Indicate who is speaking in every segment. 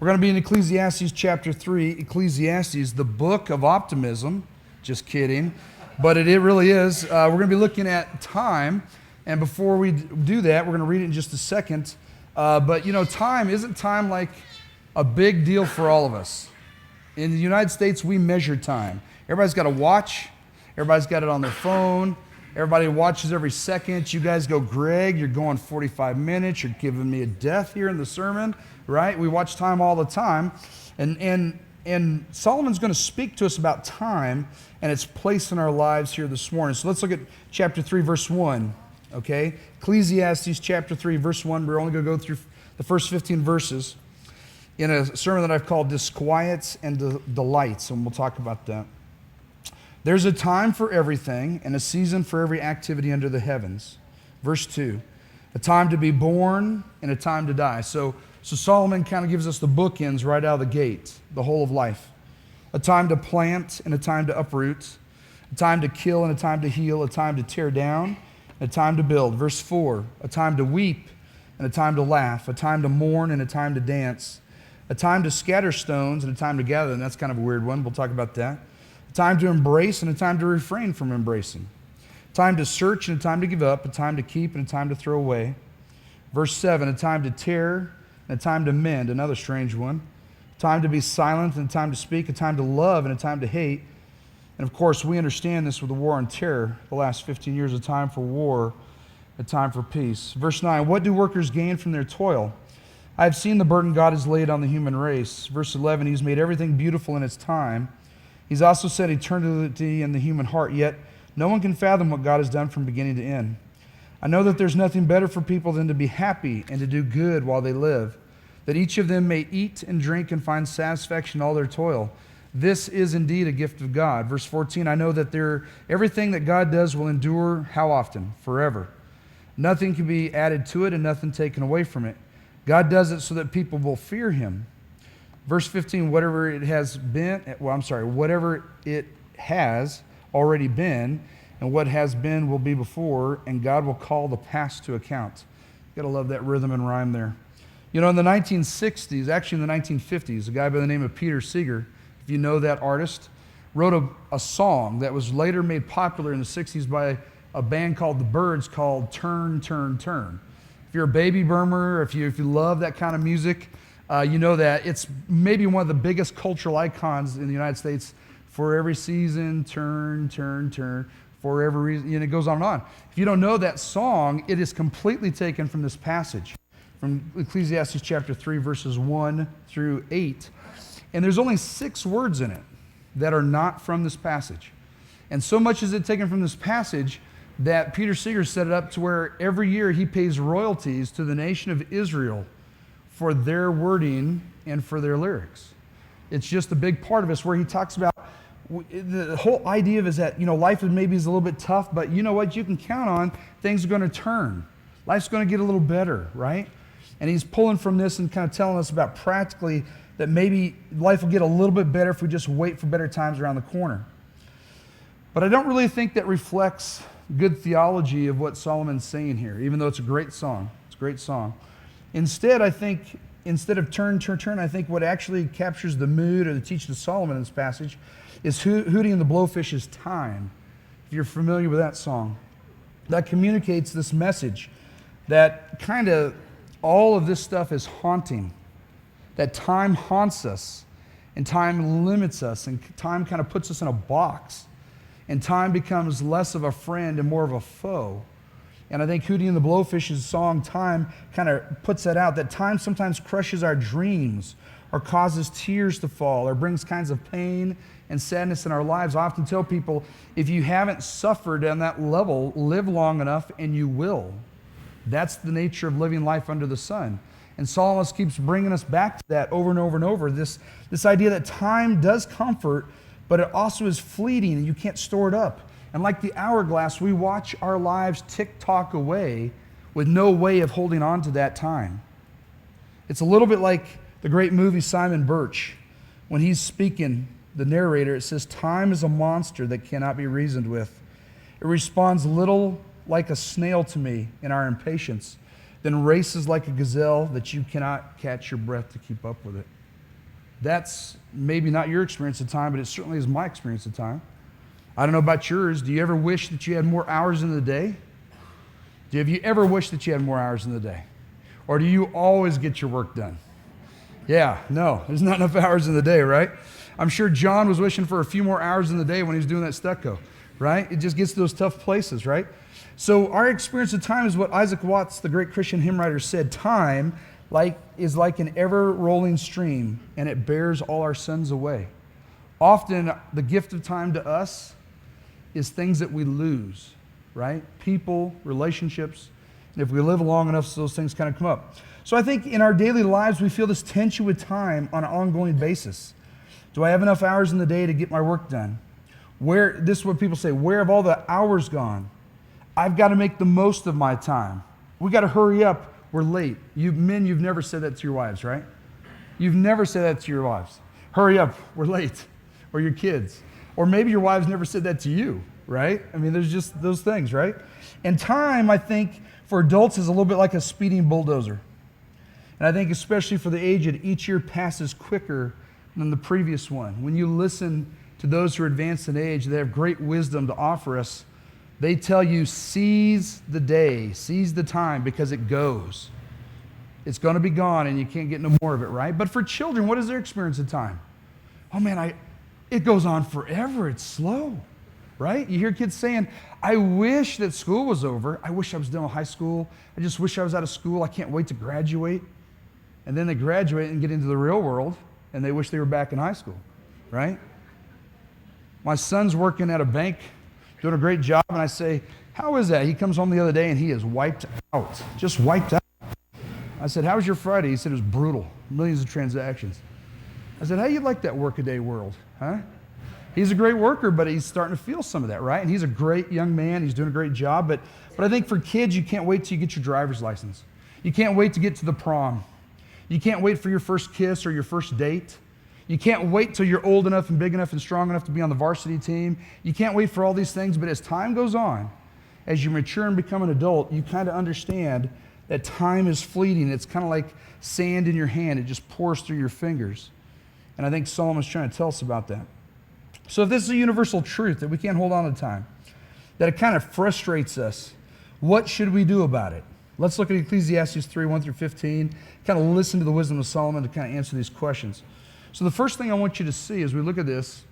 Speaker 1: We're going to be in Ecclesiastes chapter 3. Ecclesiastes, the book of optimism. Just kidding. But it really is. We're going to be looking at time. And before we do that, we're going to read it in just a second. But you know, isn't time like a big deal for all of us? In the United States, we measure time. Everybody's got a watch. Everybody's got it on their phone. Everybody watches every second. You guys go, Greg, you're going 45 minutes. You're giving me a death here in the sermon, right? We watch time all the time. And Solomon's going to speak to us about time and its place in our lives here this morning. So let's look at chapter 3, verse 1, okay? Ecclesiastes chapter 3, verse 1. We're only going to go through the first 15 verses in a sermon that I've called Disquiets and Delights, and we'll talk about that. There's a time for everything and a season for every activity under the heavens. Verse 2, a time to be born and a time to die. So Solomon kind of gives us the bookends right out of the gate, the whole of life. A time to plant and a time to uproot, a time to kill and a time to heal, a time to tear down and a time to build. Verse 4, a time to weep and a time to laugh, a time to mourn and a time to dance, a time to scatter stones and a time to gather them. That's kind of a weird one. We'll talk about that. A time to embrace and a time to refrain from embracing. A time to search and a time to give up, a time to keep and a time to throw away. Verse 7, a time to tear and a time to mend, another strange one. A time to be silent and a time to speak, a time to love and a time to hate. And of course, we understand this with the war on terror, the last 15 years, a time for war, a time for peace. Verse 9, what do workers gain from their toil? I have seen the burden God has laid on the human race. Verse 11, he's made everything beautiful in its time. He's also set eternity in the human heart, yet no one can fathom what God has done from beginning to end. I know that there's nothing better for people than to be happy and to do good while they live, that each of them may eat and drink and find satisfaction in all their toil. This is indeed a gift of God. Verse 14, I know that everything that God does will endure, how often? Forever. Nothing can be added to it and nothing taken away from it. God does it so that people will fear him. Verse 15, whatever it has already been, and what has been will be before, and God will call the past to account. You gotta love that rhythm and rhyme there. You know, in the 1960s, actually in the 1950s, a guy by the name of Peter Seeger, if you know that artist, wrote a song that was later made popular in the 60s by a band called The Byrds called Turn, Turn, Turn. If you're a baby boomer, if you love that kind of music, you know that it's maybe one of the biggest cultural icons in the United States. For every season, turn, turn, turn. For every reason, and it goes on and on. If you don't know that song, it is completely taken from this passage, from Ecclesiastes chapter 3, verses 1 through 8. And there's only 6 words in it that are not from this passage. And so much is it taken from this passage that Peter Seeger set it up to where every year he pays royalties to the nation of Israel for their wording and for their lyrics. It's just a big part of us where he talks about the whole idea of is that, you know, life is a little bit tough, but you know what? You can count on things are going to turn. Life's going to get a little better, right? And he's pulling from this and kind of telling us about practically that maybe life will get a little bit better if we just wait for better times around the corner. But I don't really think that reflects good theology of what Solomon's saying here, even though it's a great song. It's a great song. Instead, I think, instead of turn, turn, turn, I think what actually captures the mood or the teaching of Solomon in this passage is Hootie and the Blowfish's Time. If you're familiar with that song, that communicates this message that kind of all of this stuff is haunting, that time haunts us and time limits us and time kind of puts us in a box and time becomes less of a friend and more of a foe. And I think Hootie and the Blowfish's song, Time, kind of puts that out, that time sometimes crushes our dreams or causes tears to fall or brings kinds of pain and sadness in our lives. I often tell people, if you haven't suffered on that level, live long enough and you will. That's the nature of living life under the sun. And Solomon keeps bringing us back to that over and over and over, this idea that time does comfort, but it also is fleeting and you can't store it up. And like the hourglass, we watch our lives tick-tock away with no way of holding on to that time. It's a little bit like the great movie Simon Birch. When he's speaking, the narrator, it says, time is a monster that cannot be reasoned with. It responds little like a snail to me in our impatience, then races like a gazelle that you cannot catch your breath to keep up with it. That's maybe not your experience of time, but it certainly is my experience of time. I don't know about yours. Do you ever wish that you had more hours in the day? Have you ever wished that you had more hours in the day? Or do you always get your work done? Yeah, no, there's not enough hours in the day, right? I'm sure John was wishing for a few more hours in the day when he was doing that stucco, right? It just gets to those tough places, right? So our experience of time is what Isaac Watts, the great Christian hymn writer, said. Time is like an ever-rolling stream, and it bears all our sins away. Often, the gift of time to us is things that we lose, right? People, relationships. And if we live long enough, those things kind of come up. So I think in our daily lives, we feel this tension with time on an ongoing basis. Do I have enough hours in the day to get my work done? This is what people say, where have all the hours gone? I've got to make the most of my time. We got to hurry up. We're late. You've never said that to your wives, right? You've never said that to your wives. Hurry up, we're late. Or your kids. Or maybe your wives never said that to you, right? I mean, there's just those things, right? And time, I think, for adults is a little bit like a speeding bulldozer. And I think especially for the aged, each year passes quicker than the previous one. When you listen to those who are advanced in age, they have great wisdom to offer us. They tell you, seize the day, seize the time, because it goes. It's going to be gone and you can't get no more of it, right? But for children, what is their experience of time? Oh man, it goes on forever. It's slow, right? You hear kids saying, I wish that school was over. I wish I was done with high school. I just wish I was out of school. I can't wait to graduate. And then they graduate and get into the real world and they wish they were back in high school, right? My son's working at a bank, doing a great job, and I say, how is that? He comes home the other day and he is wiped out, just wiped out. I said, how was your Friday? He said, it was brutal, millions of transactions. I said, how do you like that workaday world, huh? He's a great worker, but he's starting to feel some of that, right? And he's a great young man. He's doing a great job. But I think for kids, you can't wait till you get your driver's license. You can't wait to get to the prom. You can't wait for your first kiss or your first date. You can't wait till you're old enough and big enough and strong enough to be on the varsity team. You can't wait for all these things. But as time goes on, as you mature and become an adult, you kind of understand that time is fleeting. It's kind of like sand in your hand. It just pours through your fingers. And I think Solomon's trying to tell us about that. So if this is a universal truth that we can't hold on to time, that it kind of frustrates us, what should we do about it? Let's look at Ecclesiastes 3, 1 through 15, kind of listen to the wisdom of Solomon to kind of answer these questions. So the first thing I want you to see as we look at this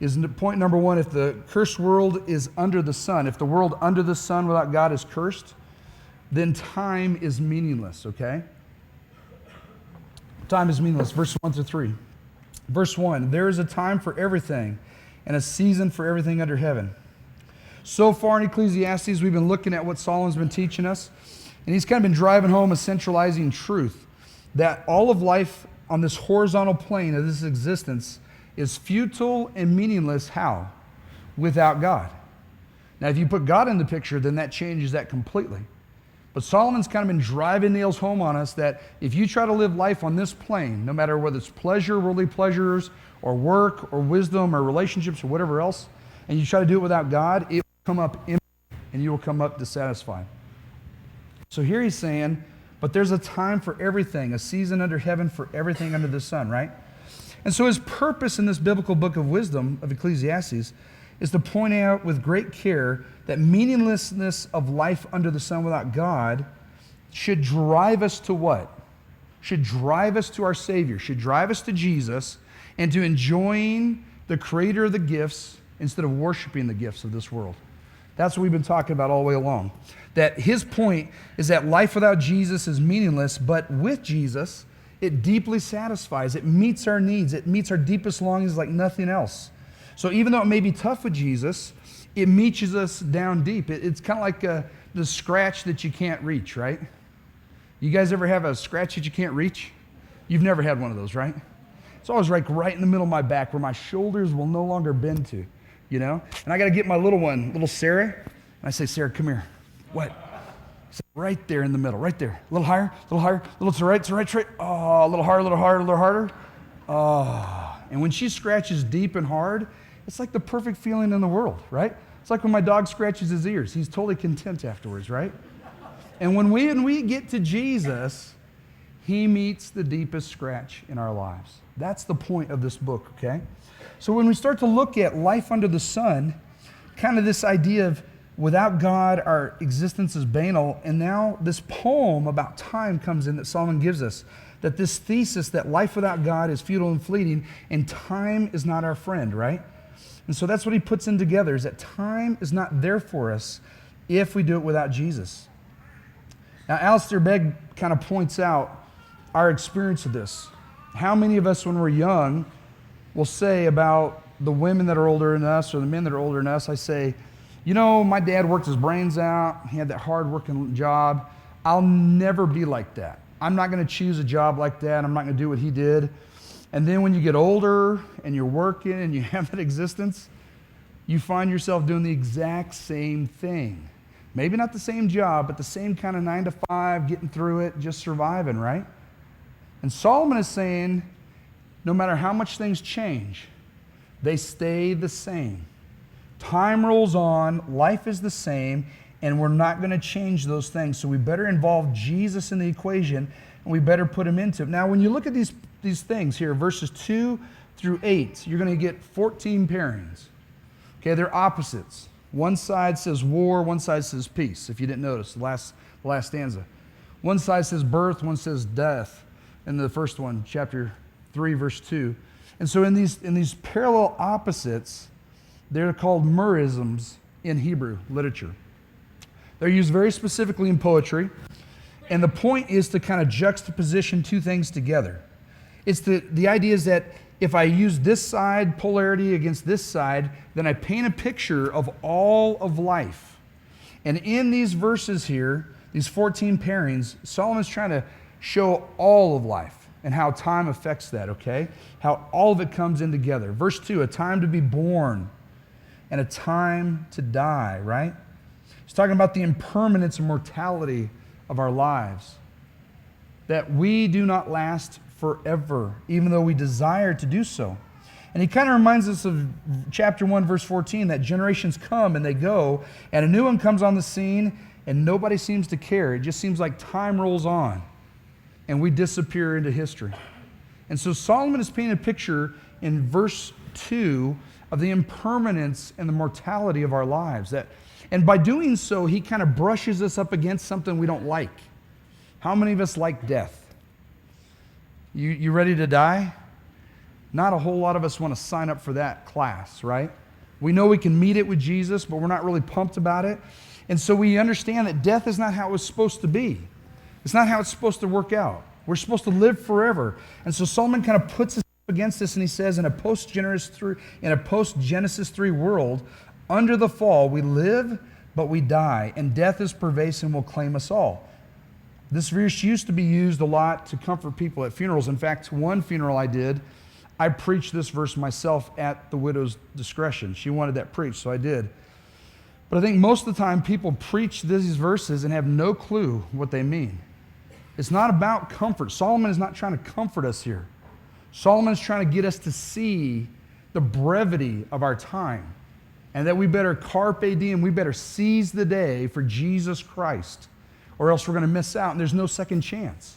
Speaker 1: is point number one, if the cursed world is under the sun, if the world under the sun without God is cursed, then time is meaningless, okay? Time is meaningless, verse 1 through 3. Verse 1, there is a time for everything and a season for everything under heaven. So far in Ecclesiastes, we've been looking at what Solomon's been teaching us, and he's kind of been driving home a centralizing truth that all of life on this horizontal plane of this existence is futile and meaningless. How? Without God. Now, if you put God in the picture, then that changes that completely. But Solomon's kind of been driving nails home on us that if you try to live life on this plane, no matter whether it's pleasure, worldly pleasures, or work, or wisdom, or relationships, or whatever else, and you try to do it without God, it will come up empty, and you will come up dissatisfied. So here he's saying, but there's a time for everything, a season under heaven for everything under the sun, right? And so his purpose in this biblical book of wisdom of Ecclesiastes is to point out with great care that meaninglessness of life under the sun without God should drive us to what? Should drive us to our Savior, should drive us to Jesus, and to enjoying the Creator of the gifts instead of worshiping the gifts of this world. That's what we've been talking about all the way along. That his point is that life without Jesus is meaningless, but with Jesus, it deeply satisfies. It meets our needs. It meets our deepest longings like nothing else. So even though it may be tough with Jesus, it meets us down deep. It's kind of like the scratch that you can't reach, right? You guys ever have a scratch that you can't reach? You've never had one of those, right? It's always like right in the middle of my back where my shoulders will no longer bend to, you know? And I got to get my little one, little Sarah, and I say, Sarah, come here. What? I say, right there in the middle, right there. A little higher, a little to right, to right, to right. Oh, a little harder, a little harder, a little harder. Oh. And when she scratches deep and hard, it's like the perfect feeling in the world, right? It's like when my dog scratches his ears. He's totally content afterwards, right? And when we get to Jesus, He meets the deepest scratch in our lives. That's the point of this book, okay? So when we start to look at life under the sun, kind of this idea of without God, our existence is banal, and now this poem about time comes in that Solomon gives us, that this thesis that life without God is futile and fleeting, and time is not our friend, right? And so that's what he puts in together, is that time is not there for us if we do it without Jesus. Now, Alistair Begg kind of points out our experience of this. How many of us, when we're young, will say about the women that are older than us or the men that are older than us, I say, you know, my dad worked his brains out. He had that hard-working job. I'll never be like that. I'm not going to choose a job like that. I'm not going to do what he did. And then when you get older and you're working and you have that existence, you find yourself doing the exact same thing. Maybe not the same job, but the same kind of 9 to 5, getting through it, just surviving, right? And Solomon is saying, no matter how much things change, they stay the same. Time rolls on, life is the same, and we're not going to change those things. So we better involve Jesus in the equation, and we better put him into it. Now, when you look at these things here, verses 2 through 8, you're going to get 14 pairings. Okay, they're opposites. One side says war, one side says peace, if you didn't notice, the last stanza. One side says birth, one says death. In the first one, chapter 3, verse 2. And so in these parallel opposites, they're called merisms in Hebrew literature. They're used very specifically in poetry, and the point is to kind of juxtaposition two things together. It's the idea is that if I use this side, polarity against this side, then I paint a picture of all of life. And in these verses here, these 14 pairings, Solomon's trying to show all of life and how time affects that, okay? How all of it comes in together. Verse 2, a time to be born and a time to die, right? He's talking about the impermanence and mortality of our lives. That we do not last forever, even though we desire to do so. And he kind of reminds us of chapter 1, verse 14, that generations come and they go, and a new one comes on the scene, and nobody seems to care. It just seems like time rolls on, and we disappear into history. And so Solomon is painting a picture in verse 2 of the impermanence and the mortality of our lives. And by doing so, he kind of brushes us up against something we don't like. How many of us like death? You ready to die? Not a whole lot of us want to sign up for that class, right? We know we can meet it with Jesus, but we're not really pumped about it. And so we understand that death is not how it was supposed to be. It's not how it's supposed to work out. We're supposed to live forever. And so Solomon kind of puts us up against this, and he says, in a post-Genesis 3 world, under the fall, we live, but we die, and death is pervasive and will claim us all. This verse used to be used a lot to comfort people at funerals. In fact, one funeral I did, I preached this verse myself at the widow's discretion. She wanted that preached, so I did. But I think most of the time people preach these verses and have no clue what they mean. It's not about comfort. Solomon is not trying to comfort us here. Solomon is trying to get us to see the brevity of our time, and that we better carpe diem, we better seize the day for Jesus Christ, or else we're going to miss out, and there's no second chance,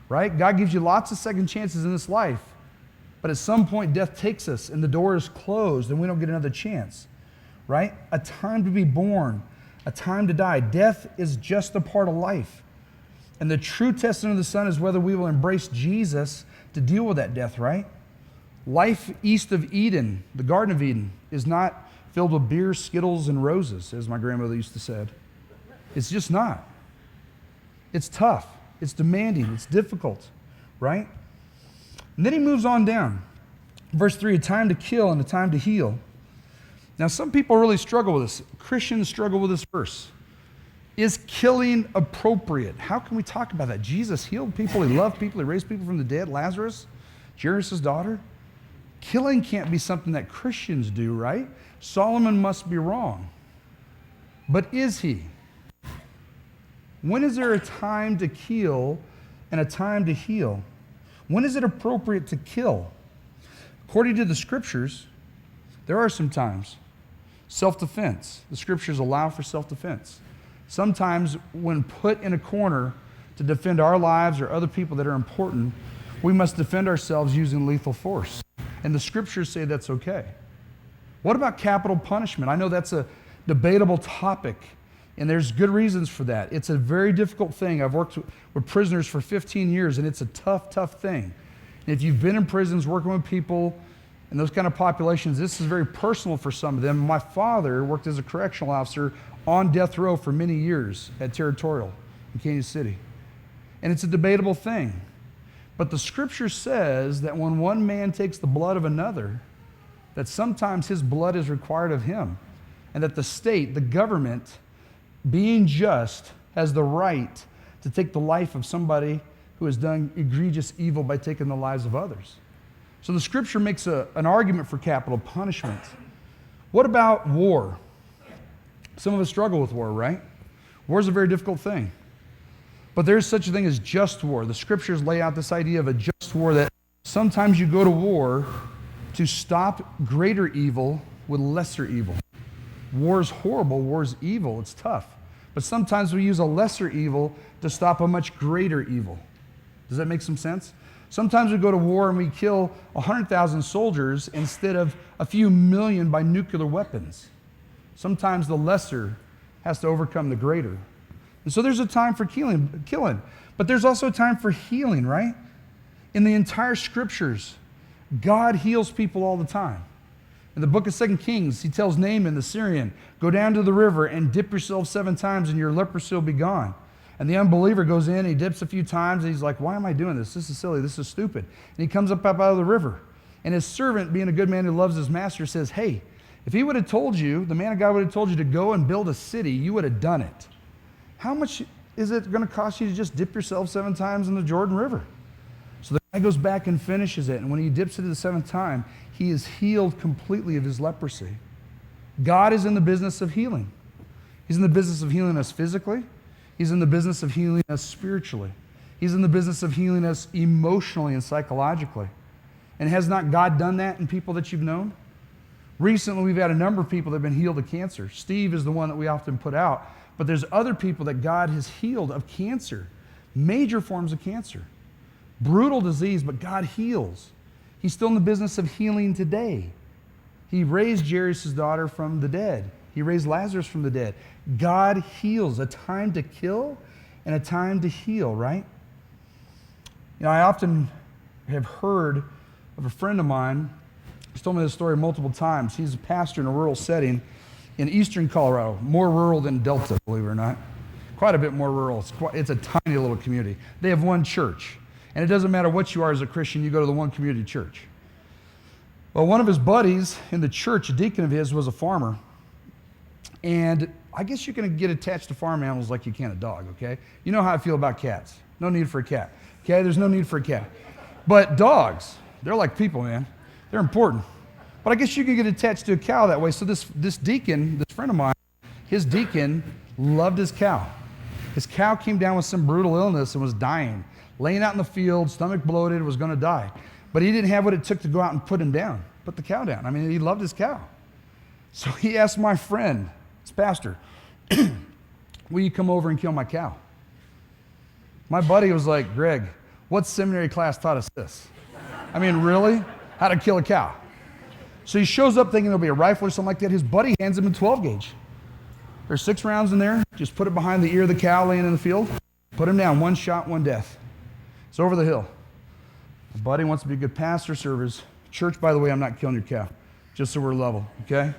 Speaker 1: right? God gives you lots of second chances in this life, but at some point death takes us and the door is closed and we don't get another chance, right? A time to be born, a time to die. Death is just a part of life. And the true testing of the Son is whether we will embrace Jesus to deal with that death, right? Life east of Eden, the Garden of Eden, is not filled with beer, Skittles, and roses, as my grandmother used to say. It's just not. It's tough. It's demanding. It's difficult, right? And then he moves on down. Verse 3, a time to kill and a time to heal. Now, some people really struggle with this. Christians struggle with this verse. Is killing appropriate? How can we talk about that? Jesus healed people. He loved people. He raised people from the dead. Lazarus, Jairus' daughter. Killing can't be something that Christians do, right? Solomon must be wrong. But is he? When is there a time to kill and a time to heal? When is it appropriate to kill? According to the Scriptures, there are some times. Self-defense. The Scriptures allow for self-defense. Sometimes when put in a corner, to defend our lives or other people that are important, we must defend ourselves using lethal force. And the scriptures say that's okay. What about capital punishment? I know that's a debatable topic, and there's good reasons for that. It's a very difficult thing. I've worked with prisoners for 15 years, and it's a tough, tough thing. And if you've been in prisons working with people and those kind of populations, this is very personal for some of them. My father worked as a correctional officer on death row for many years at Territorial in Kansas City. And it's a debatable thing. But the scripture says that when one man takes the blood of another, that sometimes his blood is required of him, and that the state, the government, being just, has the right to take the life of somebody who has done egregious evil by taking the lives of others. So the scripture makes an argument for capital punishment. What about war? Some of us struggle with war, right? War is a very difficult thing. But there's such a thing as just war. The scriptures lay out this idea of a just war, that sometimes you go to war to stop greater evil with lesser evil. War is horrible, war is evil, it's tough. But sometimes we use a lesser evil to stop a much greater evil. Does that make some sense? Sometimes we go to war and we kill 100,000 soldiers instead of a few million by nuclear weapons. Sometimes the lesser has to overcome the greater. And so there's a time for killing, but there's also a time for healing, right? In the entire scriptures, God heals people all the time. In the book of 2 Kings, he tells Naaman the Syrian, go down to the river and dip yourself 7 times and your leprosy will be gone. And the unbeliever goes in, he dips a few times, and he's like, why am I doing this? This is silly, this is stupid. And he comes up out of the river. And his servant, being a good man who loves his master, says, hey, if he would have told you, the man of God would have told you to go and build a city, you would have done it. How much is it going to cost you to just dip yourself 7 times in the Jordan River? So the guy goes back and finishes it, and when he dips it the 7th time, he is healed completely of his leprosy. God is in the business of healing. He's in the business of healing us physically. He's in the business of healing us spiritually. He's in the business of healing us emotionally and psychologically. And has not God done that in people that you've known? Recently, we've had a number of people that have been healed of cancer. Steve is the one that we often put out. But there's other people that God has healed of cancer, major forms of cancer. Brutal disease, but God heals. He's still in the business of healing today. He raised Jairus' daughter from the dead. He raised Lazarus from the dead. God heals. A time to kill and a time to heal, right? You know, I often have heard of a friend of mine. He's told me this story multiple times. He's a pastor in a rural setting in eastern Colorado, more rural than Delta, believe it or not. Quite a bit more rural. It's a tiny little community. They have one church. And it doesn't matter what you are as a Christian, you go to the one community church. Well, one of his buddies in the church, a deacon of his, was a farmer. And I guess you can get attached to farm animals like you can a dog, okay? You know how I feel about cats. No need for a cat, okay? There's no need for a cat. But dogs, they're like people, man. They're important. But I guess you can get attached to a cow that way. So this deacon, this friend of mine, his deacon loved his cow. His cow came down with some brutal illness and was dying. Laying out in the field, stomach bloated, was going to die. But he didn't have what it took to go out and put the cow down. I mean, he loved his cow. So he asked my friend, his pastor, will you come over and kill my cow? My buddy was like, Greg, what seminary class taught us this? I mean, really? How to kill a cow? So he shows up thinking there'll be a rifle or something like that. His buddy hands him a 12 gauge. There's 6 rounds in there. Just put it behind the ear of the cow laying in the field. Put him down. 1 shot, 1 death. It's over the hill. My buddy wants to be a good pastor, serve his church. By the way, I'm not killing your cow, just so we're level, okay?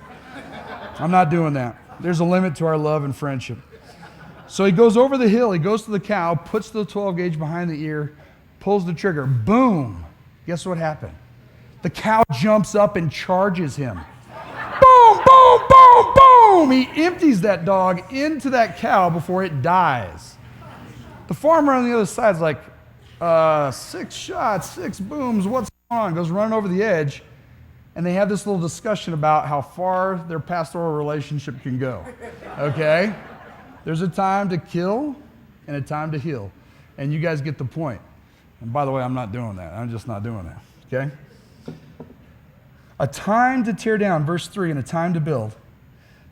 Speaker 1: I'm not doing that. There's a limit to our love and friendship. So he goes over the hill. He goes to the cow, puts the 12 gauge behind the ear, pulls the trigger. Boom. Guess what happened? The cow jumps up and charges him. Boom, boom, boom, boom. He empties that dog into that cow before it dies. The farmer on the other side is like, 6 shots, 6 booms, what's going on? Goes running over the edge, and they have this little discussion about how far their pastoral relationship can go, okay? There's a time to kill and a time to heal, and you guys get the point. And by the way, I'm not doing that. I'm just not doing that, okay? A time to tear down, verse 3, and a time to build.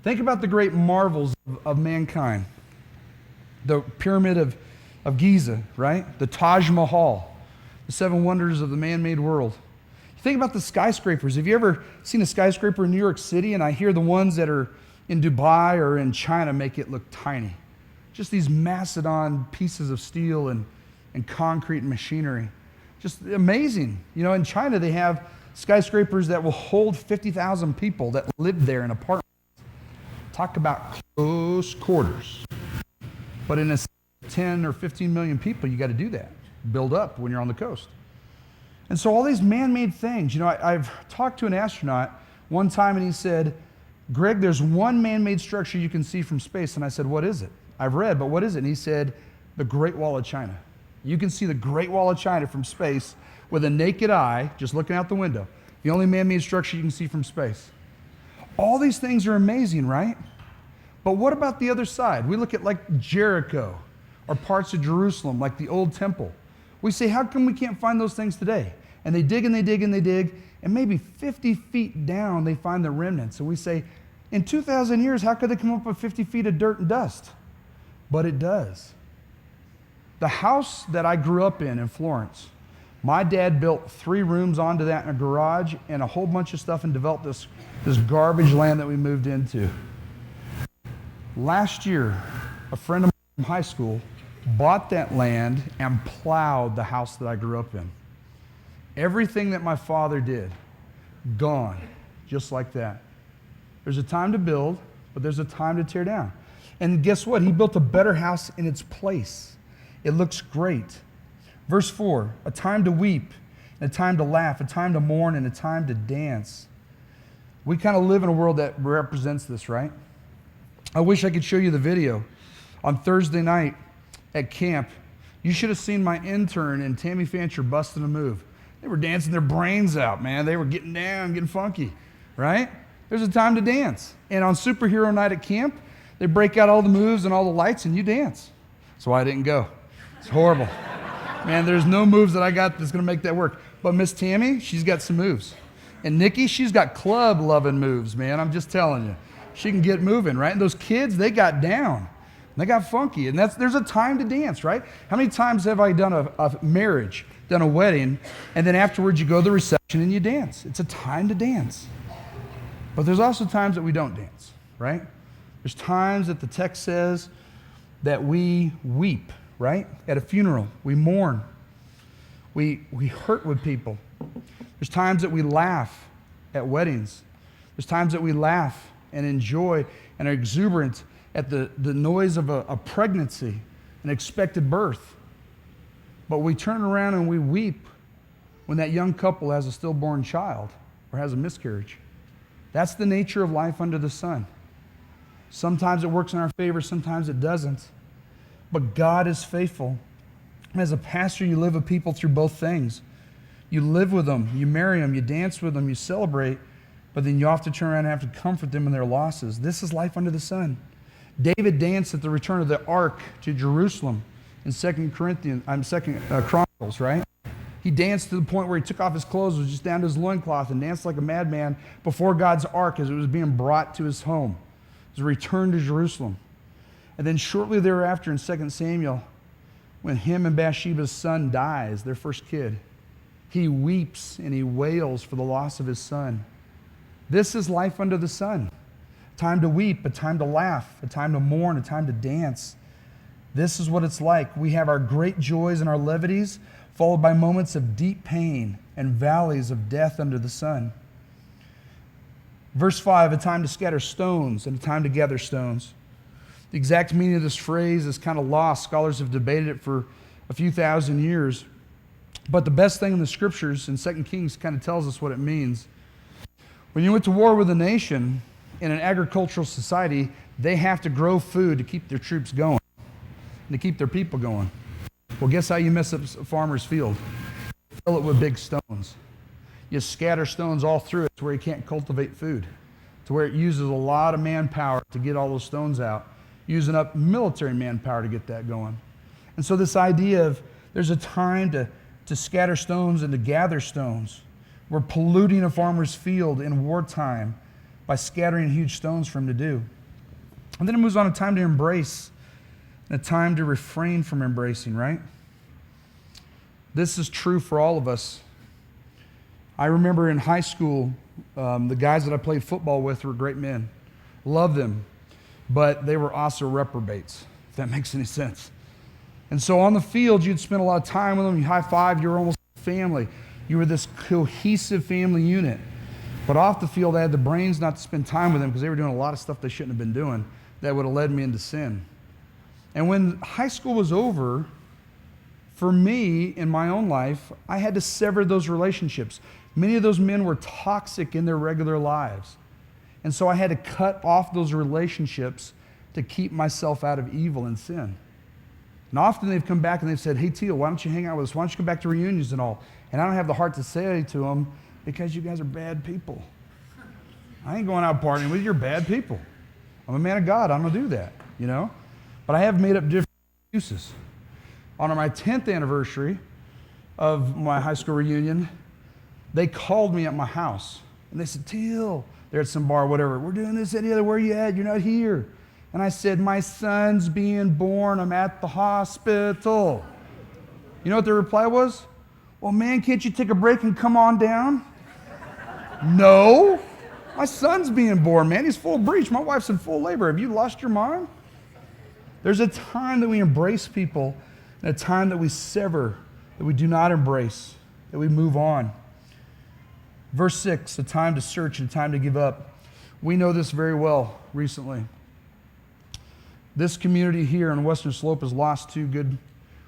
Speaker 1: Think about the great marvels of mankind. The pyramid of of Giza, right? The Taj Mahal, the seven wonders of the man-made world. Think about the skyscrapers. Have you ever seen a skyscraper in New York City? And I hear the ones that are in Dubai or in China make it look tiny. Just these mastodon pieces of steel and concrete and machinery. Just amazing. You know, in China they have skyscrapers that will hold 50,000 people that live there in apartments. Talk about close quarters. But in a 10 or 15 million people, you got to do that. Build up when you're on the coast. And so all these man-made things, you know, I've talked to an astronaut one time and he said, Greg, there's one man-made structure you can see from space. And I said, what is it? I've read, but what is it? And he said, the Great Wall of China. You can see the Great Wall of China from space with a naked eye, just looking out the window. The only man-made structure you can see from space. All these things are amazing, right? But what about the other side? We look at like Jericho or parts of Jerusalem, like the old temple. We say, how come we can't find those things today? And they dig and they dig and they dig, and maybe 50 feet down they find the remnants. And we say, in 2,000 years, how could they come up with 50 feet of dirt and dust? But it does. The house that I grew up in Florence, my dad built 3 rooms onto that in a garage and a whole bunch of stuff and developed this garbage land that we moved into. Last year, a friend of mine from high school bought that land and plowed the house that I grew up in. Everything that my father did, gone, just like that. There's a time to build, but there's a time to tear down. And guess what? He built a better house in its place. It looks great. Verse 4, a time to weep, and a time to laugh, a time to mourn, and a time to dance. We kind of live in a world that represents this, right? I wish I could show you the video. On Thursday night at camp, you should have seen my intern and Tammy Fancher busting a move. They were dancing their brains out, man. They were getting down, getting funky, right? There's a time to dance. And on superhero night at camp, they break out all the moves and all the lights and you dance. That's why I didn't go. It's horrible. Man, there's no moves that I got that's going to make that work. But Miss Tammy, she's got some moves. And Nikki, she's got club-loving moves, man. I'm just telling you. She can get moving, right? And those kids, they got down. They got funky. And there's a time to dance, right? How many times have I done a marriage, done a wedding, and then afterwards you go to the reception and you dance? It's a time to dance. But there's also times that we don't dance, right? There's times that the text says that we weep, right? At a funeral, we mourn. We hurt with people. There's times that we laugh at weddings. There's times that we laugh and enjoy and are exuberant at the noise of a pregnancy, an expected birth. But we turn around and we weep when that young couple has a stillborn child or has a miscarriage. That's the nature of life under the sun. Sometimes it works in our favor, sometimes it doesn't. But God is faithful. As a pastor, you live with people through both things. You live with them, you marry them, you dance with them, you celebrate, but then you have to turn around and have to comfort them in their losses. This is life under the sun. David danced at the return of the ark to Jerusalem in 2 Chronicles, right? He danced to the point where he took off his clothes, was just down to his loincloth, and danced like a madman before God's ark as it was being brought to his home. It was a return to Jerusalem. And then shortly thereafter in 2 Samuel, when him and Bathsheba's son dies, their first kid, he weeps and he wails for the loss of his son. This is life under the sun. A time to weep, a time to laugh, a time to mourn, a time to dance. This is what it's like. We have our great joys and our levities, followed by moments of deep pain and valleys of death under the sun. Verse 5, a time to scatter stones and a time to gather stones. The exact meaning of this phrase is kind of lost. Scholars have debated it for a few thousand years. But the best thing in the scriptures in 2 Kings kind of tells us what it means. When you went to war with a nation in an agricultural society, they have to grow food to keep their troops going and to keep their people going. Well, guess how you mess up a farmer's field? You fill it with big stones. You scatter stones all through it to where you can't cultivate food, to where it uses a lot of manpower to get all those stones out, using up military manpower to get that going. And so this idea of there's a time to scatter stones and to gather stones. We're polluting a farmer's field in wartime by scattering huge stones for him to do. And then it moves on to time to embrace and a time to refrain from embracing, right? This is true for all of us. I remember in high school, the guys that I played football with were great men. Loved them, but they were also reprobates, if that makes any sense. And so on the field, you'd spend a lot of time with them. You high-fived, you were almost family. You were this cohesive family unit. But off the field, I had the brains not to spend time with them because they were doing a lot of stuff they shouldn't have been doing that would have led me into sin. And when high school was over, for me, in my own life, I had to sever those relationships. Many of those men were toxic in their regular lives. And so I had to cut off those relationships to keep myself out of evil and sin. And often they've come back and they've said, hey, Teel, why don't you hang out with us? Why don't you come back to reunions and all? And I don't have the heart to say to them, because you guys are bad people. I ain't going out partying with you. You're bad people. I'm a man of God. I'm going to do that, you know? But I have made up different excuses. On my 10th anniversary of my high school reunion, they called me at my house. And they said, Teel, they're at some bar, whatever. We're doing this, that, the other. Where are you at? You're not here. And I said, my son's being born. I'm at the hospital. You know what their reply was? Well, man, can't you take a break and come on down? No. My son's being born, man. He's full breech. My wife's in full labor. Have you lost your mind? There's a time that we embrace people and a time that we sever, that we do not embrace, that we move on. Verse 6, a time to search and a time to give up. We know this very well recently. This community here on Western Slope has lost two good,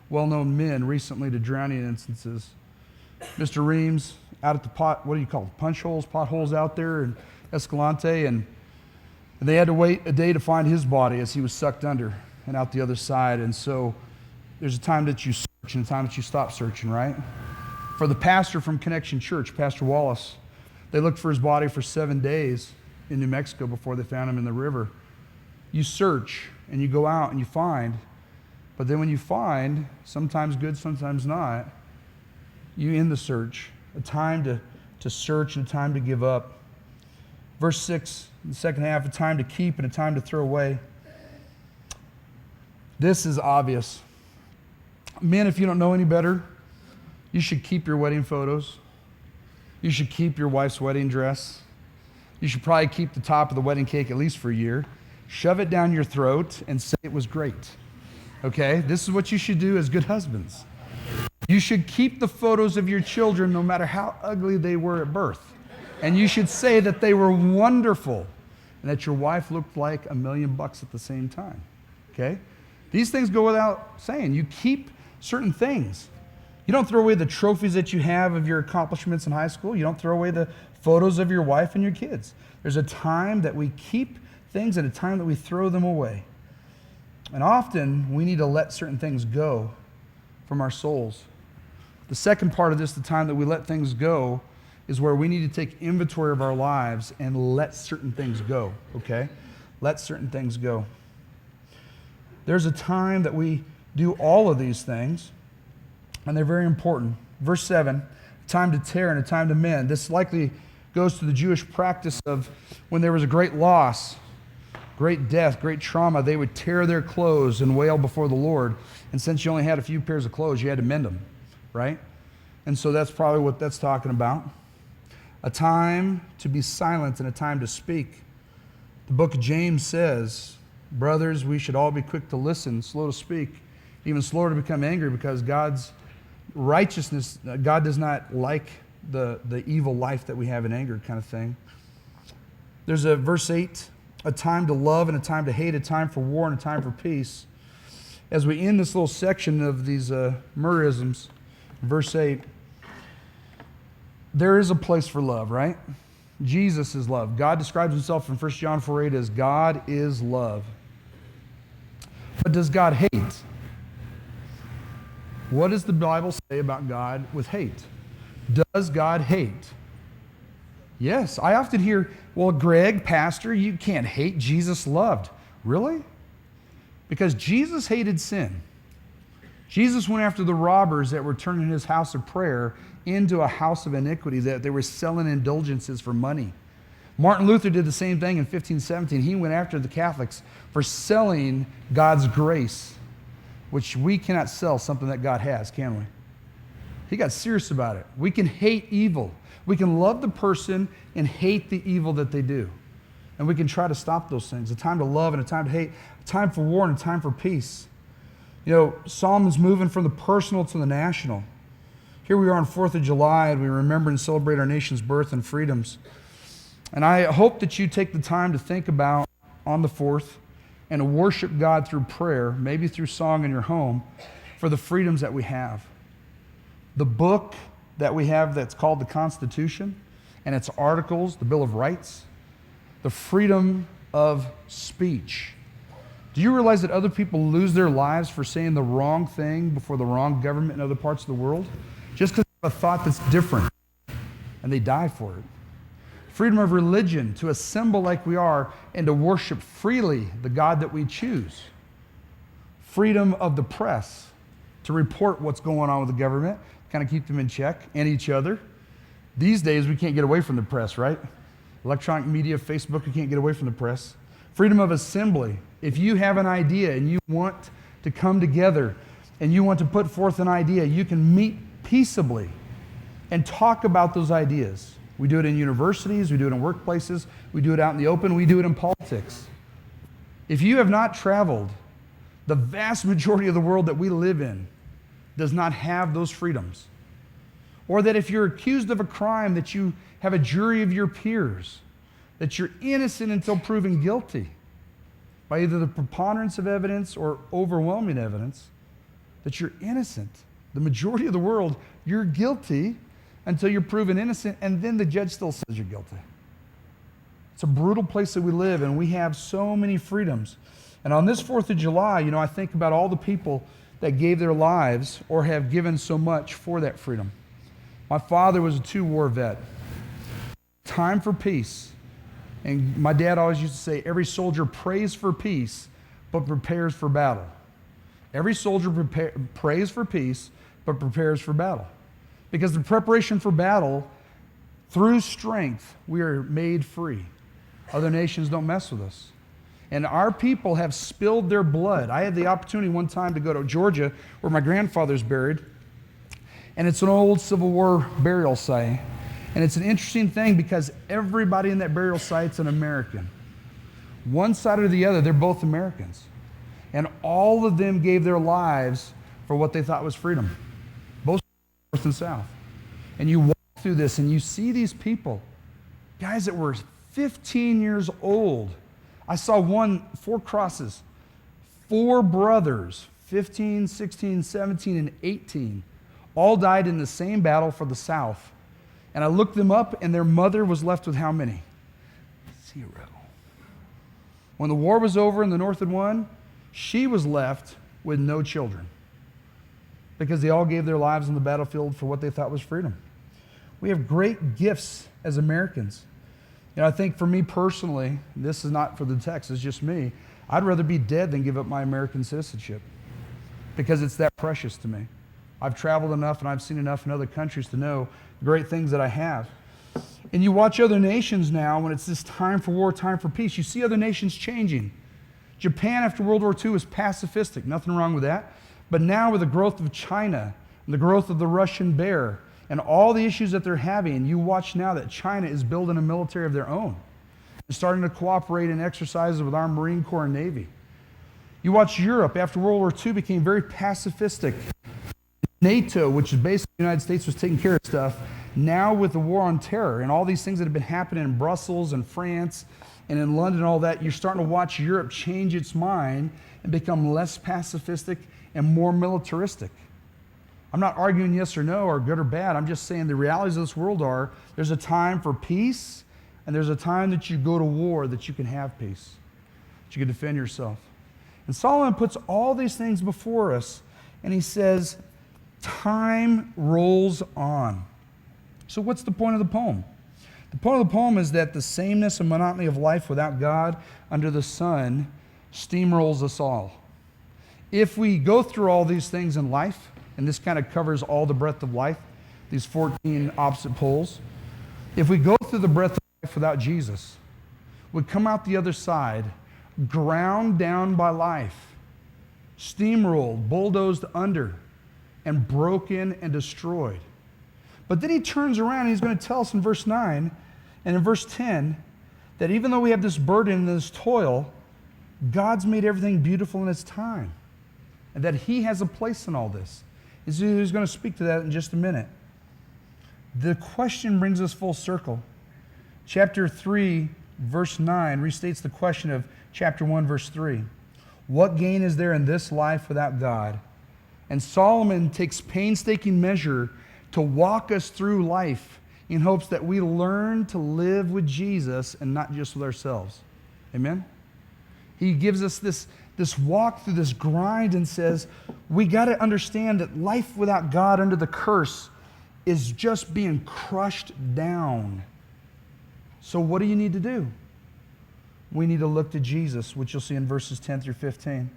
Speaker 1: well-known men recently to drowning instances. Mr. Reams out at the punch holes, potholes out there in Escalante, and they had to wait a day to find his body as he was sucked under and out the other side. And so there's a time that you search and a time that you stop searching, right? For the pastor from Connection Church, Pastor Wallace, they looked for his body for 7 days in New Mexico before they found him in the river. You search and you go out and you find, but then when you find, sometimes good, sometimes not, you end the search. A time to search and a time to give up. Verse 6, the second half, a time to keep and a time to throw away. This is obvious. Men, if you don't know any better, you should keep your wedding photos. You should keep your wife's wedding dress. You should probably keep the top of the wedding cake at least for a year. Shove it down your throat and say it was great. Okay? This is what you should do as good husbands. You should keep the photos of your children no matter how ugly they were at birth. And you should say that they were wonderful and that your wife looked like $1 million at the same time. Okay? These things go without saying. You keep certain things. You don't throw away the trophies that you have of your accomplishments in high school. You don't throw away the photos of your wife and your kids. There's a time that we keep things and a time that we throw them away. And often we need to let certain things go from our souls. The second part of this, the time that we let things go, is where we need to take inventory of our lives and let certain things go, okay? Let certain things go. There's a time that we do all of these things, and they're very important. Verse 7, a time to tear and a time to mend. This likely goes to the Jewish practice of when there was a great loss, great death, great trauma, they would tear their clothes and wail before the Lord. And since you only had a few pairs of clothes, you had to mend them, right? And so that's probably what that's talking about. A time to be silent and a time to speak. The book of James says, brothers, we should all be quick to listen, slow to speak, even slower to become angry, because God's righteousness, God does not like the evil life that we have in anger kind of thing. There's a verse 8, a time to love and a time to hate, a time for war and a time for peace. As we end this little section of these Murrisms, verse 8, there is a place for love, right? Jesus is love. God describes himself in 1 John 4:8 as God is love. But does God hate? What does the Bible say about God with hate? Does God hate? Yes. I often hear, well, Greg, pastor, you can't hate. Jesus loved. Really? Because Jesus hated sin. Jesus went after the robbers that were turning his house of prayer into a house of iniquity, that they were selling indulgences for money. Martin Luther did the same thing in 1517. He went after the Catholics for selling God's grace which we cannot sell something that God has, can we? He got serious about it. We can hate evil. We can love the person and hate the evil that they do. And we can try to stop those things. A time to love and a time to hate, a time for war and a time for peace. You know, Psalm is moving from the personal to the national. Here we are on 4th of July, and we remember and celebrate our nation's birth and freedoms. And I hope that you take the time to think about on the 4th and to worship God through prayer, maybe through song in your home, for the freedoms that we have. The book that we have that's called the Constitution and its articles, the Bill of Rights, the freedom of speech. Do you realize that other people lose their lives for saying the wrong thing before the wrong government in other parts of the world? Just because they have a thought that's different, and they die for it. Freedom of religion, to assemble like we are and to worship freely the God that we choose. Freedom of the press, to report what's going on with the government, kind of keep them in check, and each other. These days, we can't get away from the press, right? Electronic media, Facebook, we can't get away from the press. Freedom of assembly. If you have an idea and you want to come together and you want to put forth an idea, you can meet peaceably and talk about those ideas. We do it in universities, we do it in workplaces, we do it out in the open, we do it in politics. If you have not traveled, the vast majority of the world that we live in does not have those freedoms. Or that if you're accused of a crime, that you have a jury of your peers, that you're innocent until proven guilty by either the preponderance of evidence or overwhelming evidence, that you're innocent. The majority of the world, you're guilty until you're proven innocent, and then the judge still says you're guilty. It's a brutal place that we live, and we have so many freedoms. And on this 4th of July, you know, I think about all the people that gave their lives or have given so much for that freedom. My father was a 2-war vet. Time for peace. And my dad always used to say, every soldier prays for peace, but prepares for battle. Every soldier prays for peace, but prepares for battle. Because the preparation for battle, through strength, we are made free. Other nations don't mess with us. And our people have spilled their blood. I had the opportunity one time to go to Georgia, where my grandfather's buried. And it's an old Civil War burial site. And it's an interesting thing because everybody in that burial site's an American. One side or the other, they're both Americans. And all of them gave their lives for what they thought was freedom. Both North and South. And you walk through this and you see these people, guys that were 15 years old. I saw 4 crosses, 4 brothers, 15, 16, 17, and 18, all died in the same battle for the South. And I looked them up, and their mother was left with how many? 0. When the war was over and the North had won, she was left with no children because they all gave their lives on the battlefield for what they thought was freedom. We have great gifts as Americans. You know, I think for me personally, this is not for the text, it's just me, I'd rather be dead than give up my American citizenship because it's that precious to me. I've traveled enough and I've seen enough in other countries to know the great things that I have. And you watch other nations now, when it's this time for war, time for peace, you see other nations changing. Japan after World War II was pacifistic, nothing wrong with that. But now with the growth of China, and the growth of the Russian bear, and all the issues that they're having, you watch now that China is building a military of their own and starting to cooperate in exercises with our Marine Corps and Navy. You watch Europe after World War II became very pacifistic. NATO, which is basically the United States, was taking care of stuff. Now with the war on terror and all these things that have been happening in Brussels and France and in London and all that, you're starting to watch Europe change its mind and become less pacifistic and more militaristic. I'm not arguing yes or no or good or bad. I'm just saying the realities of this world are there's a time for peace and there's a time that you go to war that you can have peace, that you can defend yourself. And Solomon puts all these things before us and he says, time rolls on. So what's the point of the poem? The point of the poem is that the sameness and monotony of life without God under the sun steamrolls us all. If we go through all these things in life, and this kind of covers all the breadth of life, these 14 opposite poles, if we go through the breadth of life without Jesus, we come out the other side, ground down by life, steamrolled, bulldozed under, and broken and destroyed. But then he turns around and he's going to tell us in verse 9 and in verse 10 that even though we have this burden and this toil, God's made everything beautiful in its time, and that he has a place in all this. He's going to speak to that in just a minute. The question brings us full circle. Chapter 3, verse 9 restates the question of chapter 1, verse 3. What gain is there in this life without God? And Solomon takes painstaking measure to walk us through life in hopes that we learn to live with Jesus and not just with ourselves. Amen? He gives us this walk through this grind and says, we got to understand that life without God under the curse is just being crushed down. So what do you need to do? We need to look to Jesus, which you'll see in verses 10 through 15.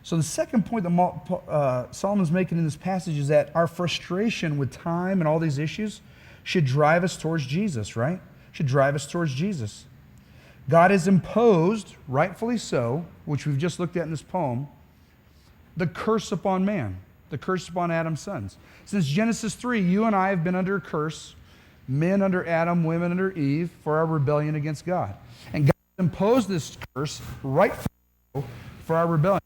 Speaker 1: So the second point that Solomon's making in this passage is that our frustration with time and all these issues should drive us towards Jesus, right? Should drive us towards Jesus. God has imposed, rightfully so, which we've just looked at in this poem, the curse upon man, the curse upon Adam's sons. Since Genesis 3, you and I have been under a curse, men under Adam, women under Eve, for our rebellion against God. And God imposed this curse, rightfully so, for our rebellion.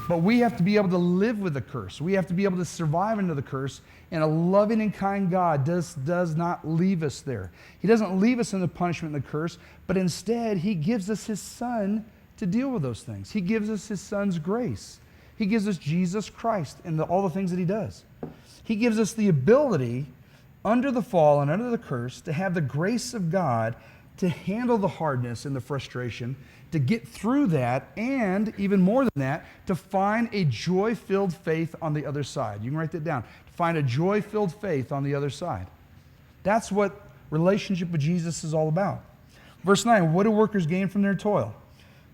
Speaker 1: But we have to be able to live with the curse. We have to be able to survive under the curse. And a loving and kind God does not leave us there. He doesn't leave us in the punishment and the curse, but instead he gives us his Son to deal with those things. He gives us his Son's grace. He gives us Jesus Christ and all the things that he does. He gives us the ability, under the fall and under the curse, to have the grace of God to handle the hardness and the frustration, to get through that, and even more than that, to find a joy-filled faith on the other side. You can write that down. To find a joy-filled faith on the other side. That's what relationship with Jesus is all about. Verse 9, what do workers gain from their toil?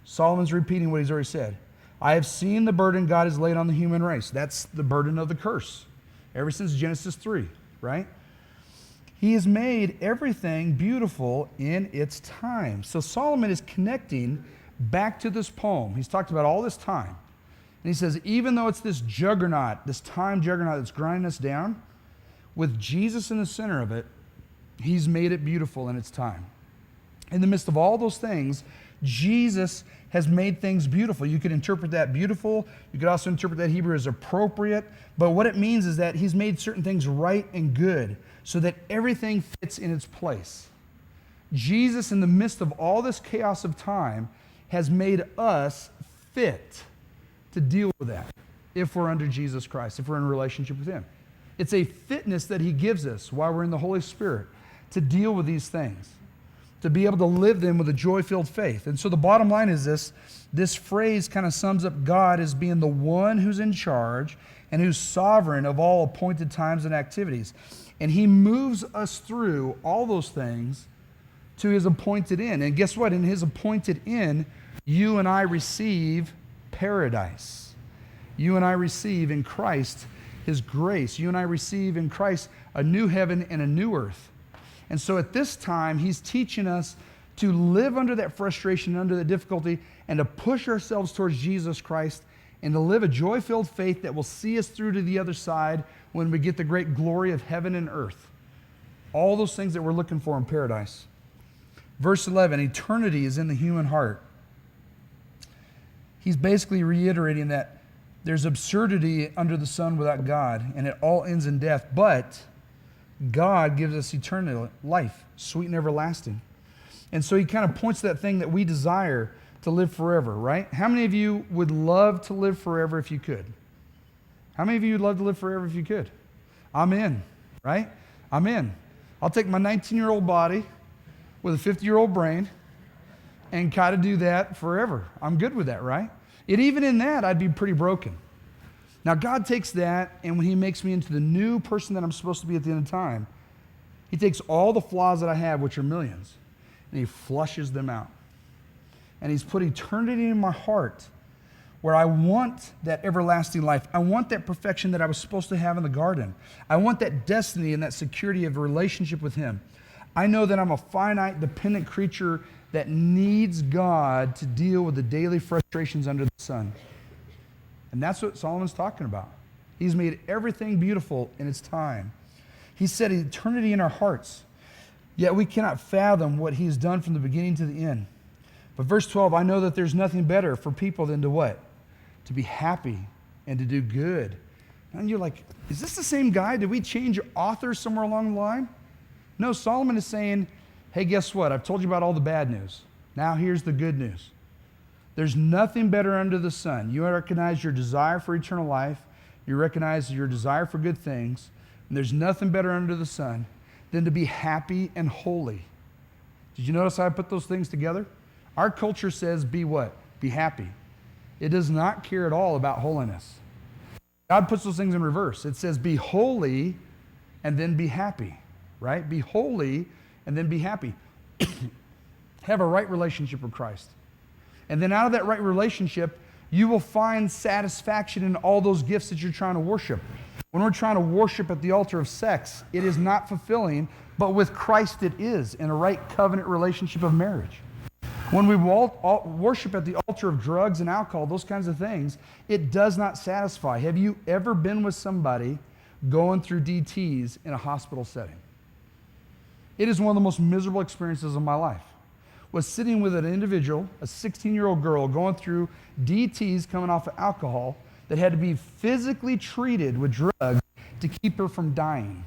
Speaker 1: Solomon's repeating what he's already said. I have seen the burden God has laid on the human race. That's the burden of the curse. Ever since Genesis 3, right? He has made everything beautiful in its time. So Solomon is connecting back to this poem. He's talked about all this time. And he says, even though it's this juggernaut, this time juggernaut that's grinding us down, with Jesus in the center of it, he's made it beautiful in its time. In the midst of all those things, Jesus has made things beautiful. You could interpret that beautiful. You could also interpret that Hebrew as appropriate. But what it means is that he's made certain things right and good so that everything fits in its place. Jesus, in the midst of all this chaos of time, has made us fit to deal with that if we're under Jesus Christ, if we're in a relationship with him. It's a fitness that he gives us while we're in the Holy Spirit to deal with these things, to be able to live them with a joy-filled faith. And so the bottom line is this phrase kind of sums up God as being the one who's in charge and who's sovereign of all appointed times and activities. And he moves us through all those things to his appointed end. And guess what? In his appointed end, you and I receive paradise. You and I receive in Christ his grace. You and I receive in Christ a new heaven and a new earth. And so at this time, he's teaching us to live under that frustration, under that difficulty, and to push ourselves towards Jesus Christ and to live a joy-filled faith that will see us through to the other side when we get the great glory of heaven and earth. All those things that we're looking for in paradise. Verse 11, eternity is in the human heart. He's basically reiterating that there's absurdity under the sun without God, and it all ends in death, but God gives us eternal life, sweet and everlasting. And so he kind of points to that thing that we desire to live forever, right? How many of you would love to live forever if you could? How many of you would love to live forever if you could? I'm in, right? I'm in. I'll take my 19-year-old body with a 50-year-old brain and kind of do that forever. I'm good with that, right? Even in that, I'd be pretty broken. Now, God takes that, and when he makes me into the new person that I'm supposed to be at the end of time, he takes all the flaws that I have, which are millions, and he flushes them out. And he's put eternity in my heart where I want that everlasting life. I want that perfection that I was supposed to have in the garden. I want that destiny and that security of a relationship with him. I know that I'm a finite, dependent creature that needs God to deal with the daily frustrations under the sun. And that's what Solomon's talking about. He's made everything beautiful in its time. He set eternity in our hearts, yet we cannot fathom what he's done from the beginning to the end. But verse 12, I know that there's nothing better for people than to what? To be happy and to do good. And you're like, is this the same guy? Did we change authors somewhere along the line? No, Solomon is saying, hey, guess what? I've told you about all the bad news. Now here's the good news. There's nothing better under the sun. You recognize your desire for eternal life. You recognize your desire for good things. And there's nothing better under the sun than to be happy and holy. Did you notice how I put those things together? Our culture says be what? Be happy. It does not care at all about holiness. God puts those things in reverse. It says be holy and then be happy, right? Be holy and then be happy. Have a right relationship with Christ. And then out of that right relationship, you will find satisfaction in all those gifts that you're trying to worship. When we're trying to worship at the altar of sex, it is not fulfilling, but with Christ it is, in a right covenant relationship of marriage. When we worship at the altar of drugs and alcohol, those kinds of things, it does not satisfy. Have you ever been with somebody going through DTs in a hospital setting? It is one of the most miserable experiences of my life. Was sitting with an individual, a 16-year-old girl, going through DTs coming off of alcohol that had to be physically treated with drugs to keep her from dying.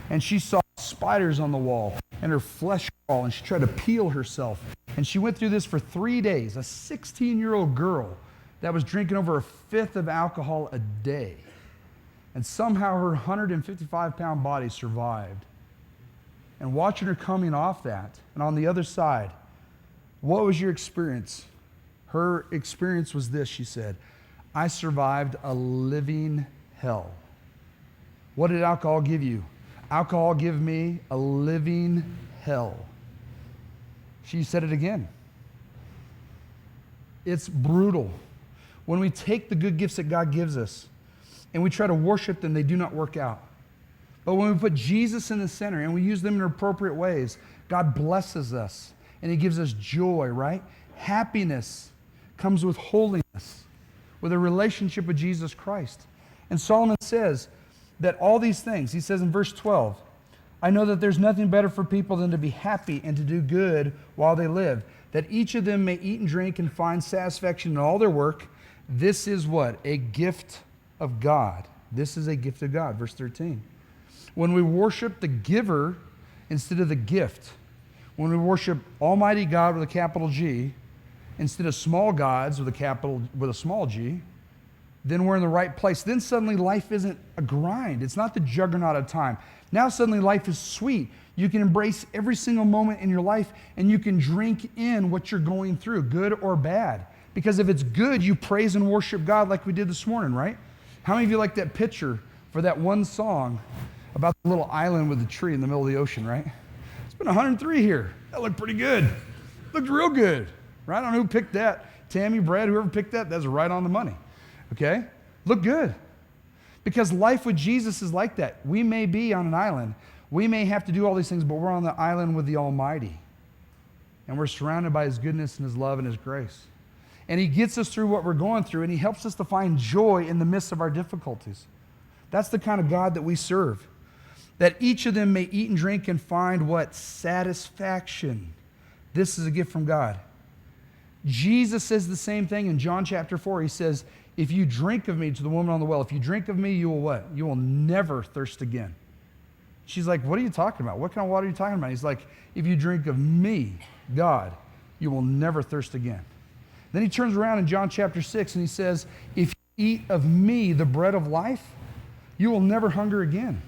Speaker 1: And she saw spiders on the wall and her flesh crawl, and she tried to peel herself. And she went through this for 3 days, a 16-year-old girl that was drinking over a fifth of alcohol a day. And somehow her 155-pound body survived. And watching her coming off that, and on the other side, what was your experience? Her experience was this, she said, I survived a living hell. What did alcohol give you? Alcohol gave me a living hell. She said it again. It's brutal. When we take the good gifts that God gives us and we try to worship them, they do not work out. But when we put Jesus in the center and we use them in appropriate ways, God blesses us and he gives us joy, right? Happiness comes with holiness, with a relationship with Jesus Christ. And Solomon says that all these things, he says in verse 12, I know that there's nothing better for people than to be happy and to do good while they live, that each of them may eat and drink and find satisfaction in all their work. This is what? A gift of God. This is a gift of God. Verse 13. When we worship the giver instead of the gift, when we worship Almighty God with a capital G instead of small gods with a small g, then we're in the right place. Then suddenly life isn't a grind. It's not the juggernaut of time. Now suddenly life is sweet. You can embrace every single moment in your life and you can drink in what you're going through, good or bad. Because if it's good, you praise and worship God like we did this morning, right? How many of you like that picture for that one song about the little island with the tree in the middle of the ocean, right? It's been 103 here. That looked pretty good. Looked real good, right? I don't know who picked that. Tammy, Brad, whoever picked that, that's right on the money, okay? Look good. Because life with Jesus is like that. We may be on an island. We may have to do all these things, but we're on the island with the Almighty. And we're surrounded by his goodness and his love and his grace. And he gets us through what we're going through, and he helps us to find joy in the midst of our difficulties. That's the kind of God that we serve. That each of them may eat and drink and find what? Satisfaction. This is a gift from God. Jesus says the same thing in John chapter 4. He says, if you drink of me, to the woman on the well, if you drink of me, you will what? You will never thirst again. She's like, what are you talking about? What kind of water are you talking about? He's like, if you drink of me, God, you will never thirst again. Then he turns around in John chapter 6 and he says, if you eat of me, the bread of life, you will never hunger again.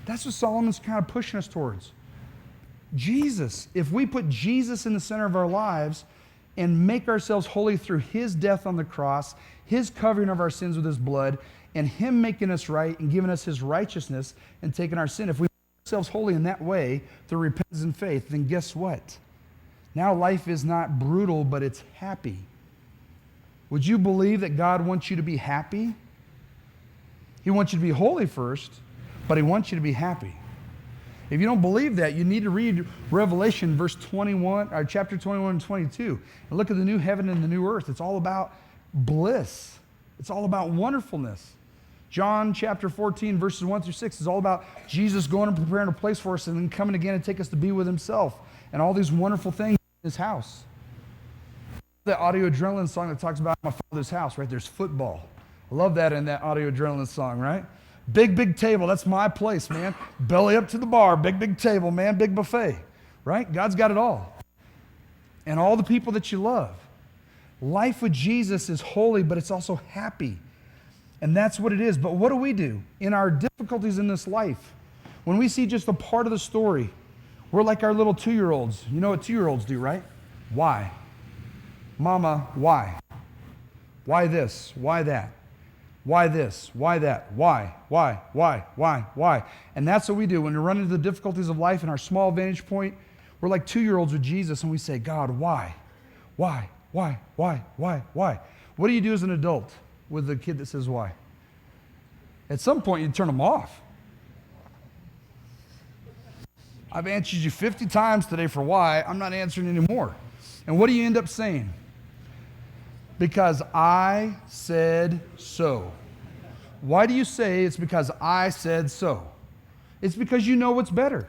Speaker 1: That's what Solomon's kind of pushing us towards. Jesus. If we put Jesus in the center of our lives and make ourselves holy through his death on the cross, his covering of our sins with his blood, and him making us right and giving us his righteousness and taking our sin, if we make ourselves holy in that way through repentance and faith, then guess what? Now life is not brutal, but it's happy. Would you believe that God wants you to be happy? He wants you to be holy first, but he wants you to be happy. If you don't believe that, you need to read Revelation chapter 21 and 22, and look at the new heaven and the new earth. It's all about bliss. It's all about wonderfulness. John chapter 14, verses 1 through 6 is all about Jesus going and preparing a place for us and then coming again and take us to be with himself and all these wonderful things in his house. The Audio Adrenaline song that talks about my Father's house, right? There's football. I love that in that Audio Adrenaline song, right? Big, big table. That's my place, man. Belly up to the bar. Big, big table, man. Big buffet, right? God's got it all. And all the people that you love. Life with Jesus is holy, but it's also happy. And that's what it is. But what do? In our difficulties in this life, when we see just a part of the story, we're like our little 2-year-olds. You know what 2-year-olds do, right? Why? Mama, why? Why this? Why that? Why this? Why that? Why? Why? And that's what we do. When we run into the difficulties of life in our small vantage point, we're like 2-year-olds with Jesus, and we say, God, why? Why? What do you do as an adult with a kid that says why? At some point, you turn them off. I've answered you 50 times today for why. I'm not answering anymore. And what do you end up saying? Because I said so. Why do you say it's because I said so? It's because you know what's better.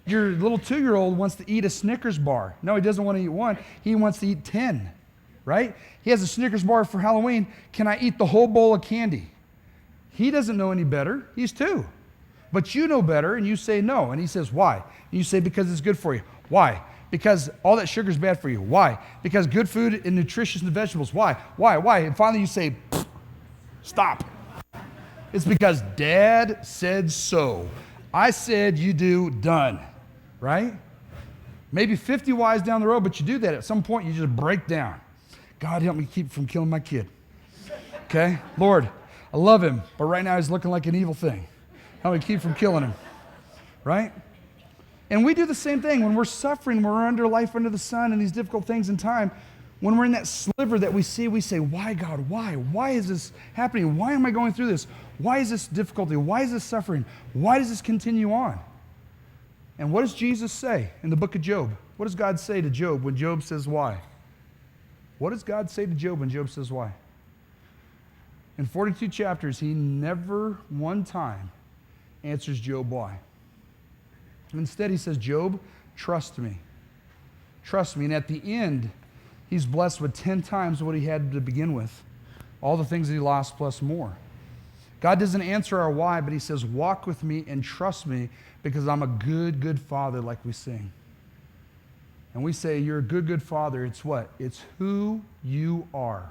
Speaker 1: Your little 2-year-old wants to eat a Snickers bar. No, he doesn't want to eat one. He wants to eat 10, right? He has a Snickers bar for Halloween. Can I eat the whole bowl of candy? He doesn't know any better. He's 2. But you know better, and you say no. And he says, why? And you say, because it's good for you. Why? Because all that sugar is bad for you. Why? Because good food and nutritious and vegetables. Why? And finally you say, stop. It's because Dad said so. I said you do, done. Right? Maybe 50 whys down the road, but you do that. At some point, you just break down. God, help me keep from killing my kid. Okay? Lord, I love him, but right now he's looking like an evil thing. Help me keep from killing him. Right? And we do the same thing when we're suffering, when we're under life under the sun and these difficult things in time. When we're in that sliver that we see, we say, why, God? Why? Why is this happening? Why am I going through this? Why is this difficulty? Why is this suffering? Why does this continue on? And what does Jesus say in the book of Job? What does God say to Job when Job says why? What does God say to Job when Job says why? In 42 chapters, he never one time answers Job why. Instead, he says, Job, trust me. Trust me. And at the end, he's blessed with 10 times what he had to begin with. All the things that he lost plus more. God doesn't answer our why, but he says, walk with me and trust me because I'm a good, good father, like we sing. And we say, you're a good, good father. It's what? It's who you are.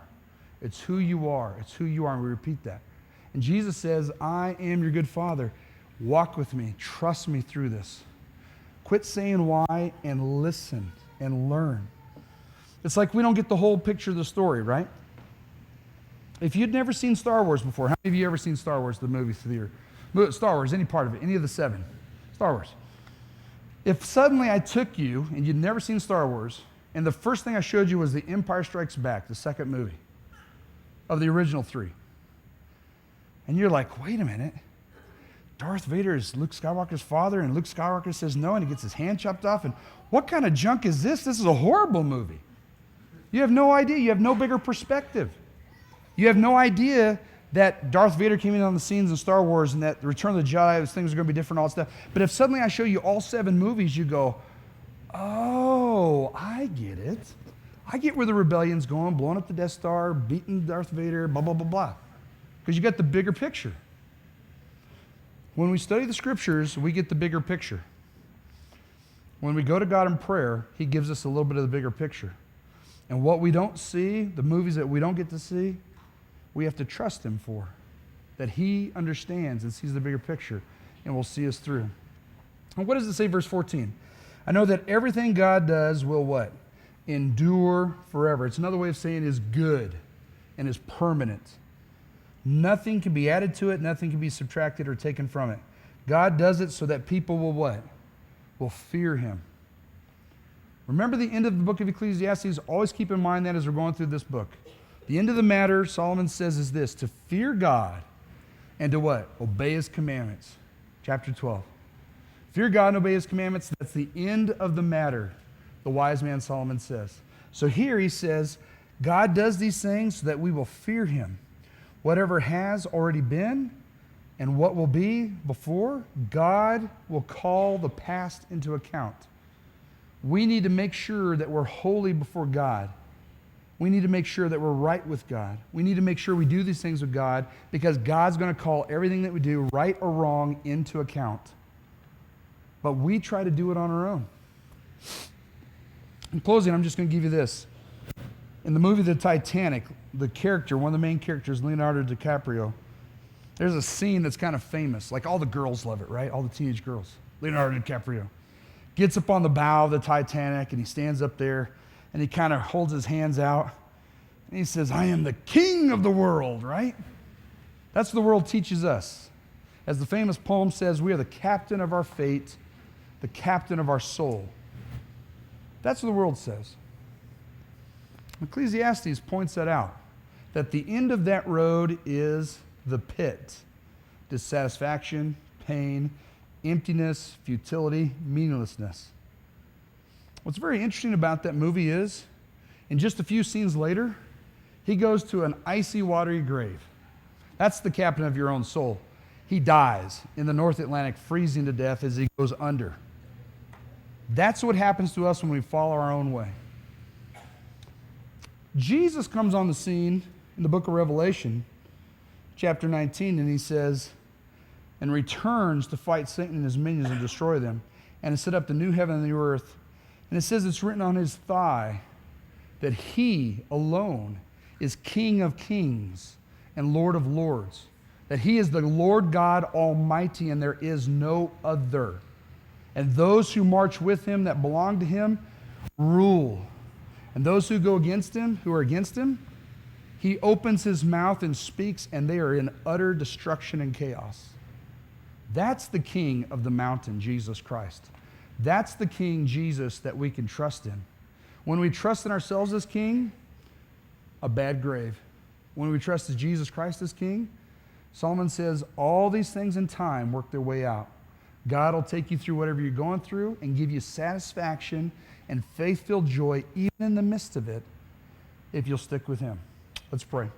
Speaker 1: It's who you are. It's who you are. And we repeat that. And Jesus says, I am your good father. Walk with me. Trust me through this. Quit saying why and listen and learn. It's like we don't get the whole picture of the story, right? If you'd never seen Star Wars before, how many of you ever seen Star Wars, the movie theater? Star Wars, any part of it, any of the 7. Star Wars. If suddenly I took you and you'd never seen Star Wars, and the first thing I showed you was The Empire Strikes Back, the second movie of the original 3, and you're like, wait a minute, Darth Vader is Luke Skywalker's father, and Luke Skywalker says no, and he gets his hand chopped off, and what kind of junk is this? This is a horrible movie. You have no idea. You have no bigger perspective. You have no idea that Darth Vader came in on the scenes in Star Wars and that the Return of the Jedi, things are going to be different, all that stuff. But if suddenly I show you all 7 movies, you go, oh, I get it. I get where the rebellion's going, blowing up the Death Star, beating Darth Vader, blah, blah, blah, blah. Because you got the bigger picture. When we study the scriptures, we get the bigger picture. When we go to God in prayer, he gives us a little bit of the bigger picture. And what we don't see, the movies that we don't get to see, we have to trust him for. That he understands and sees the bigger picture and will see us through. And what does it say, verse 14? I know that everything God does will what? Endure forever. It's another way of saying is good and is permanent. Nothing can be added to it. Nothing can be subtracted or taken from it. God does it so that people will what? Will fear him. Remember the end of the book of Ecclesiastes? Always keep in mind that as we're going through this book. The end of the matter, Solomon says, is this: to fear God and to what? Obey his commandments. Chapter 12. Fear God and obey his commandments. That's the end of the matter, the wise man Solomon says. So here he says, God does these things so that we will fear him. Whatever has already been and what will be before, God will call the past into account. We need to make sure that we're holy before God. We need to make sure that we're right with God. We need to make sure we do these things with God because God's going to call everything that we do, right or wrong, into account. But we try to do it on our own. In closing, I'm just going to give you this. In the movie The Titanic, the character, one of the main characters, Leonardo DiCaprio, there's a scene that's kind of famous. Like all the girls love it, right? All the teenage girls. Leonardo DiCaprio gets up on the bow of the Titanic and he stands up there and he kind of holds his hands out and he says, I am the king of the world, right? That's what the world teaches us. As the famous poem says, we are the captain of our fate, the captain of our soul. That's what the world says. Ecclesiastes points that out, that the end of that road is the pit. Dissatisfaction, pain, emptiness, futility, meaninglessness. What's very interesting about that movie is, in just a few scenes later, he goes to an icy, watery grave. That's the captain of your own soul. He dies in the North Atlantic, freezing to death as he goes under. That's what happens to us when we follow our own way. Jesus comes on the scene in the book of Revelation, chapter 19, and he says, and returns to fight Satan and his minions and destroy them, and to set up the new heaven and the earth. And it says it's written on his thigh that he alone is King of kings and Lord of lords, that he is the Lord God Almighty and there is no other. And those who march with him that belong to him rule. And those who go against him, who are against him, he opens his mouth and speaks, and they are in utter destruction and chaos. That's the king of the mountain, Jesus Christ. That's the King Jesus that we can trust in. When we trust in ourselves as king, a bad grave. When we trust in Jesus Christ as king, Solomon says all these things in time work their way out. God will take you through whatever you're going through and give you satisfaction and faith-filled joy even in the midst of it if you'll stick with him. Let's pray.